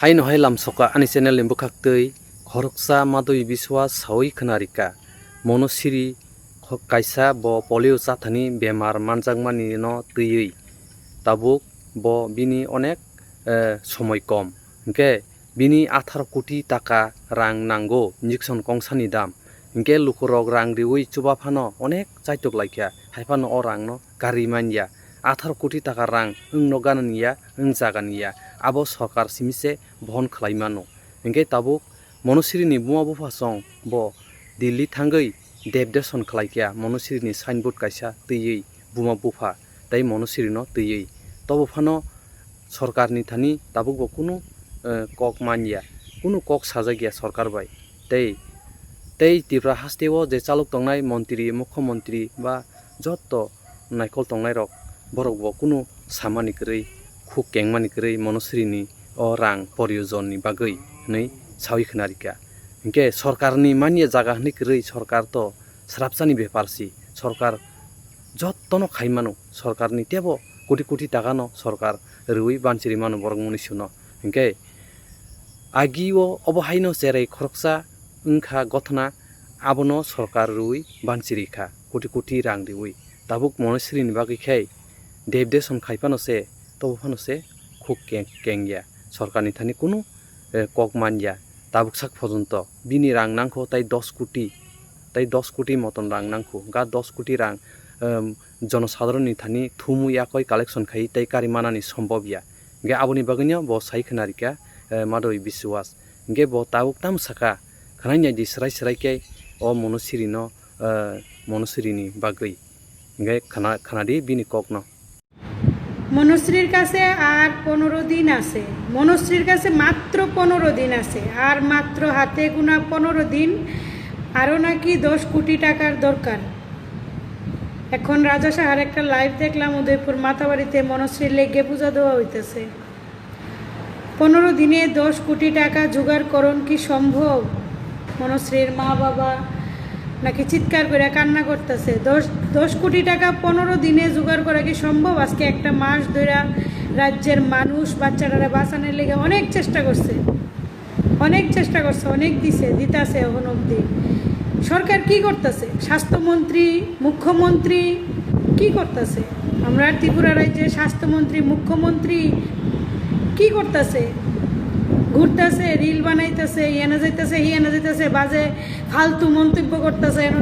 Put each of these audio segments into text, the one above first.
Hai no hai lam soka ani channel limbu khaktei khoroksa madoi biswas sawi khnarika monosiri kaisa bo polio chathani bemar manjakmani no tui tabuk bo bini onek সময় কম ইনকে বিনি 18 কোটি টাকা রাং নাঙ্গো injection কংসানি দাম ইনকে লুকরক রাং রিউই চুবাফানো অনেক চাইতক লাইখা হাইফানো অ রাং no গারি মানিয়া 18 কোটি টাকা রাং no গানানিয়া জাগানিয়া আবো সরকার সিমিসে বহন খালাইমানো ইনকে তাবুক মনসিরিনি বুয়া বুফাসং bo দিল্লি থাঙ্গই দেবদেশন খালাইকিয়া মনসিরিনি সাইনবোর্ড কাইসা তৈই বুমা বুফা তাই মনসিরিনো তৈই তবফানো সরকারনি থানি তাবুক bo কোনো কক মানিয়া কোনো কক সাজাগিয়া সরকার বাই তাই ত্রিপুরা হাস্তেও যে চালক তংনাই মন্ত্রী মুখ্যমন্ত্রী বা যত নাইকল তংনাই রক বরক bo কোনো সামানি করেই খুব কেংমানি করেই মনসিরিনি ও রাং পরিয়োজননি বাগৈ नै সাউই খনারিকা ইনকে সরকারনি মানিয়া জায়গা হনি করেই সরকার তো স্রাবসানি ব্যাপারসি সরকার যতনো খাইমানো সরকারনি তেব কোটি কোটি টাকা ন সরকার রুই বানচিরি মানো বরং মনিশুনো ইনকে আগিও অবহাইনো যেरै খরকসা ইনখা গথনা আবনো সরকার রুই বানচিরিখা কোটি কোটি রাং দিউই তাবুক মনসিরিনি বাগৈখাই দেবদেশন খাইপানোসে তবফানোসে খুব কেংয়া সরকারনি থানি কোনো কক মানিয়া তাবুক সাক পর্যন্ত বিনি রাং নাংখো তাই 10 কোটি মতন রাং নাংখো গা 10 কোটি রাং জনসাধারণনি থানি থুমুয়াকই কালেকশন খাই তাই কারি মানানি সম্ভবইয়া গে আবনি বাগৈনিয়া bo sai khnaरिका madoi biswas गे bo tabuk tam saka khanaini di serai ke o মনসিরিনি বাগৈ গে খানাদি বিনি কক ন মনশ্রীর কাছে আর 15 দিন আছে মনশ্রীর কাছে মাত্র 15 দিন আছে আর মাত্র হাতে গোনা 15 দিন আরও নাকি 10 কোটি টাকার দরকার এখন রাজা সাহার একটা লাইভ দেখলাম উদয়পুর মাতাবাড়িতে মনশ্রীর লেগে পূজা দেওয়া হইতেছে 15 দিনে 10 কোটি টাকা জোগাড় করণ কি সম্ভব মনশ্রীর মা বাবা নাকি চিৎকার করে কান্না করতেছে 10 কোটি টাকা 15 দিনে জোগাড় করা কি সম্ভব আজকে একটা মাস ধরে রাজ্যের মানুষ বাচ্চারা বাঁচানোর লেগে অনেক চেষ্টা করছে অনেক দিতাছে এখন অবধি সরকার কি করতেছে স্বাস্থ্যমন্ত্রী মুখ্যমন্ত্রী কি করতেছে আমরা ত্রিপুরা রাজ্যের স্বাস্থ্যমন্ত্রী মুখ্যমন্ত্রী কি করতেছে ঘুরতেছে রিল বানাইতেছে এনে যাইতেছে বাজে ফালতু মন্তব্য করতেছে এনো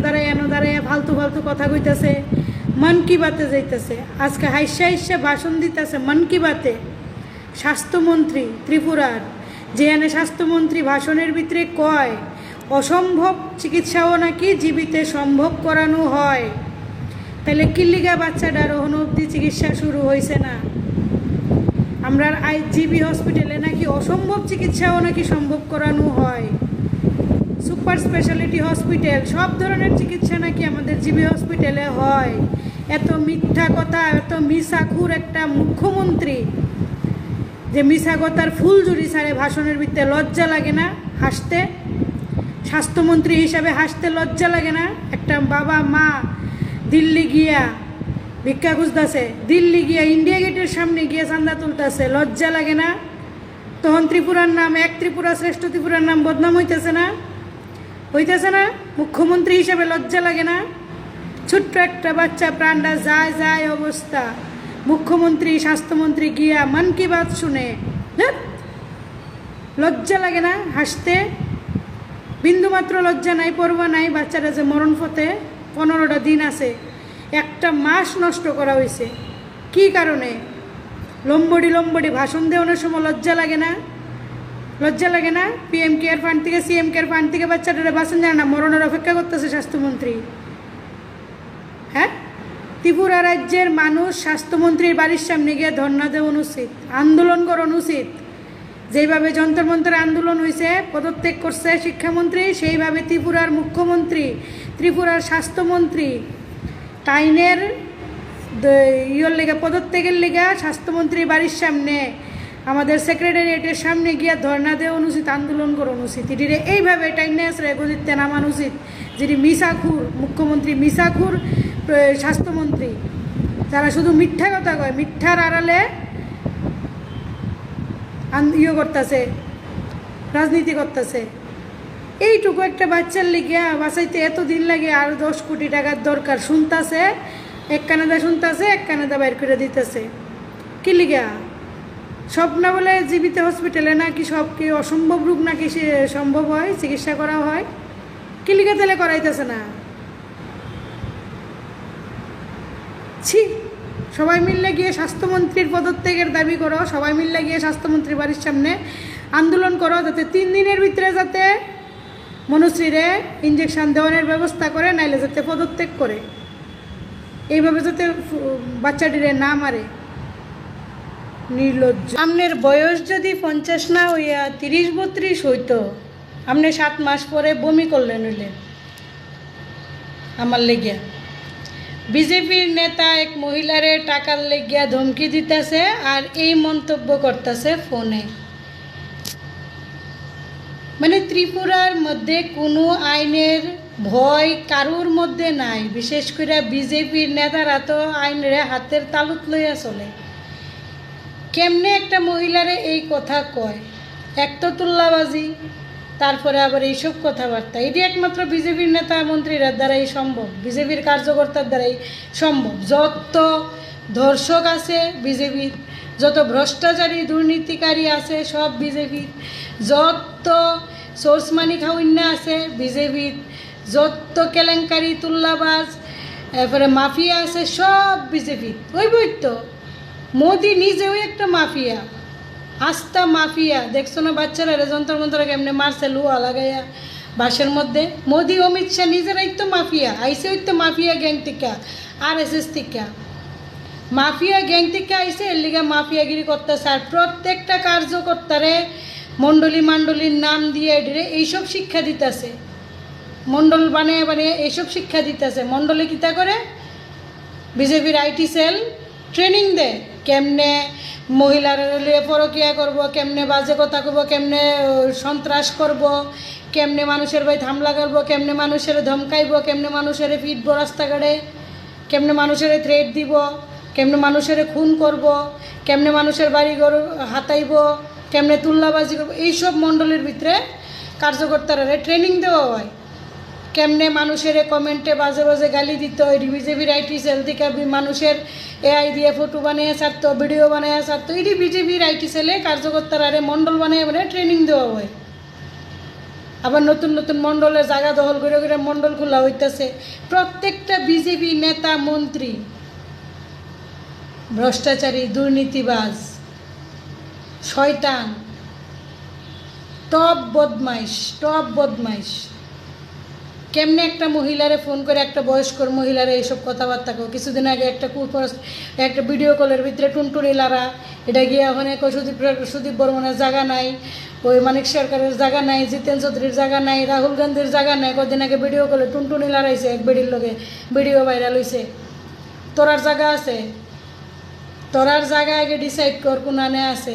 দাঁড়ায় ফালতু কথা কইতেছে মন কি বাতে যাইতেছে আজকে হাইসা ভাষণ দিতেছে মন কি বাতে স্বাস্থ্যমন্ত্রী ত্রিপুরার যে এনে স্বাস্থ্যমন্ত্রী ভাষণের ভিতরে কয় অসম্ভব চিকিৎসাও নাকি জীবিতে সম্ভব করানো হয় তাহলে কিল্লিগা বাচ্চাটার ওখানে অবধি চিকিৎসা শুরু হয়েছে না আমরা জিবি হসপিটালে নাকি অসম্ভব চিকিৎসাও নাকি সম্ভব করানো হয় সুপার স্পেশালিটি হসপিটাল সব ধরনের চিকিৎসা নাকি আমাদের জিবি হসপিটালে হয় এত মিথ্যা কথা এত মিসাখুর একটা মুখ্যমন্ত্রী যে মিশা কথার ফুলঝুরি ছাড়ে ভাষণের ভিতরে লজ্জা লাগে না হাসতে স্বাস্থ্যমন্ত্রী হিসাবে হাসতে লজ্জা লাগে না একটা বাবা মা দিল্লি গিয়া ভিক্ষা খুঁজতেছে দিল্লি গিয়া ইন্ডিয়া গেটের সামনে গিয়ে চান্দা তুলতেছে লজ্জা লাগে না তখন ত্রিপুরার নাম এক ত্রিপুরা শ্রেষ্ঠ ত্রিপুরার নাম বদনাম হইতেছে না মুখ্যমন্ত্রী হিসাবে লজ্জা লাগে না ছোট্ট একটা বাচ্চা প্রাণটা যায় অবস্থা মুখ্যমন্ত্রী স্বাস্থ্যমন্ত্রী গিয়া মন কি বাত শুনে লজ্জা লাগে না হাসতে বিন্দুমাত্র লজ্জা নাই পরোয়া নাই বাচ্চারা যে মরণ পথে 15টা দিন আছে একটা মাস নষ্ট করা হয়েছে কি কারণে লম্বড়ি ভাষণ দেওয়ানোর সময় লজ্জা লাগে না পিএম কেয়ার ফান্ড থেকে সিএম কেয়ার ফান্ড থেকে বাচ্চাটা বাঁচান যায় না মরণের অপেক্ষা করতেছে স্বাস্থ্যমন্ত্রী হ্যাঁ ত্রিপুরা রাজ্যের মানুষ স্বাস্থ্যমন্ত্রীর বাড়ির সামনে গিয়ে ধর্ণা দেওয়া উচিত আন্দোলন করানো উচিত যেভাবে যন্তর মন্তর আন্দোলন হয়েছে পদত্যাগ করছে শিক্ষামন্ত্রী সেইভাবে ত্রিপুরার মুখ্যমন্ত্রী ত্রিপুরার স্বাস্থ্যমন্ত্রী তাইনের লেগে পদত্যাগের লেগে স্বাস্থ্যমন্ত্রীর বাড়ির সামনে আমাদের সেক্রেটারিয়েটের সামনে গিয়া ধর্ণা দেওয়া উচিত আন্দোলন করানো উচিত এটিরে এইভাবে টাইনে আসলে গদিতে নামানো উচিত যেটি মিসাখুর মুখ্যমন্ত্রী মিসাখুর স্বাস্থ্যমন্ত্রী যারা শুধু মিথ্যা কথা কয় মিথ্যার আড়ালে করতেছে রাজনীতি করতেছে। এইটুকু একটা বাচ্চার লিগিয়া বাঁচাইতে এত দিন লাগে, আর 10 কোটি টাকার দরকার। শুনতাছে এক কানাদা, শুনতাছে এক কানাদা বাইর করে দিতেছে। কি লিগা সব না বলে জীবিত হসপিটালে নাকি সব কি অসম্ভব রোগ নাকি সে সম্ভব হয়, চিকিৎসা করা হয়? কি লিগা তাহলে করাইতেছে না? ছি, সবাই মিললে গিয়ে স্বাস্থ্যমন্ত্রীর পদত্যাগের দাবি করো, সবাই মিললে গিয়ে স্বাস্থ্যমন্ত্রীর বাড়ির সামনে আন্দোলন করো, যাতে 3 দিনের ভিতরে যাতে মনুশ্রীরে ইঞ্জেকশন দেওয়ানোর ব্যবস্থা করে, নাইলে যাতে পদত্যাগ করে, এইভাবে যাতে বাচ্চাটিরে না মারে। নির্লজ্জ। আপনার বয়স যদি 50 না হইয়া 30-32 হইতো, আপনি 7 মাস পরে বমি করলেন হইলে আমার লেগিয়া। বিজেপির নেতা এক মহিলারে টাকার লেগিয়া ধমকি দিতেছে আর এই মন্তব্য করতেছে ফোনে। মানে ত্রিপুরার মধ্যে কোনো আইনের ভয় কারুর মধ্যে নাই, বিশেষ করে বিজেপির নেতারা তো আইনের হাতের তালুত লইয়া চলে। কেমনে একটা মহিলারে এই কথা কয়? এক তো তুল্লাবাজি, তারপরে আবার এইসব কথাবার্তা। এটি একমাত্র বিজেপির নেতা মন্ত্রীরা দ্বারাই সম্ভব, বিজেপির কার্যকর্তার দ্বারাই সম্ভব। যত ধর্ষক আছে বিজেপির, যত ভ্রষ্টাচারী দুর্নীতিকারী আছে সব বিজেপির, যত সোর্স মানি খাউন্না আছে বিজেপির, যত কেলেঙ্কারি তুল্লাবাজ এরপরে মাফিয়া আছে সব বিজেপির। ওই বইতো মোদি নিজেও একটা মাফিয়া, আস্তা মাফিয়া। দেখছো না বাচ্চারা যন্ত্র মন্ত্র কেমনে মারছে লুয়া লাগাইয়া বাসের মধ্যে? মোদি অমিত শাহ নিজেরাই তো মাফিয়া, আইসে ওই তো মাফিয়া গ্যাং থেকে, RSS থেকে মাফিয়া গ্যাং থেকে আইসে, এর লিগা মাফিয়াগিরি করতেছে। আর প্রত্যেকটা কার্যকর্তারে মণ্ডলীর নাম দিয়ে এইসব শিক্ষা দিতেছে, মণ্ডল বানিয়ে বানিয়ে এইসব শিক্ষা দিতেছে। মণ্ডলে কিতা করে? বিজেপির IT সেল ট্রেনিং দেয়, কেমনে মহিলারা পরকিয়া করব, কেমনে বাজে কথা করব, কেমনে সন্ত্রাস করব, কেমনে মানুষের বাড়িতে হামলা করব, কেমনে মানুষের ধমকাইব, কেমনে মানুষের পিটব রাস্তাঘাটে, কেমনে মানুষের থ্রেট দিব, কেমনে মানুষের খুন করব, কেমনে মানুষের বাড়িঘর হাতাইব, কেমনে তুল্লাবাজি করব। এইসব মণ্ডলের ভিতরে কার্যকর্তারা ট্রেনিং দেওয়া হয়। কেমনে মানুষের কমেন্টে বাজে বাজে গালি দিত, বিজেপির IT সেল থেকে মানুষের AI দিয়ে ফটো বানিয়ে ছাড়তো, ভিডিও বানিয়ে ছাড়তো। এটি বিজেপির IT সেলে কার্যকর্তারা মণ্ডল বানিয়ে বানিয়ে ট্রেনিং দেওয়া হয়। আবার নতুন নতুন মণ্ডলের জায়গা দখল করে করে মণ্ডল খোলা হইতেছে। প্রত্যেকটা বিজেপি নেতা মন্ত্রী ভ্রষ্টাচারী, দুর্নীতিবাজ, শয়তান, টপ বদমাইশ। কেমনে একটা মহিলারে ফোন করে, একটা বয়স্কর মহিলারে এইসব কথাবার্তা কো। কিছুদিন আগে একটা ভিডিও কলের ভিতরে টুনটুনি লারা, এটা গিয়ে ওখানে সুদীপ বর্মনের জায়গা নাই, ওই মানিক সরকারের জায়গা নাই, জিতেন চৌধুরীর জায়গা নাই, রাহুল গান্ধীর জায়গা নাই। কদিন আগে ভিডিও কলে টুনটুনি লারাইছে, এক বেডির লগে ভিডিও ভাইরাল হয়েছে। তোরার জায়গা আছে, তোরার জায়গা আগে ডিসাইড কর কোন আনে আছে।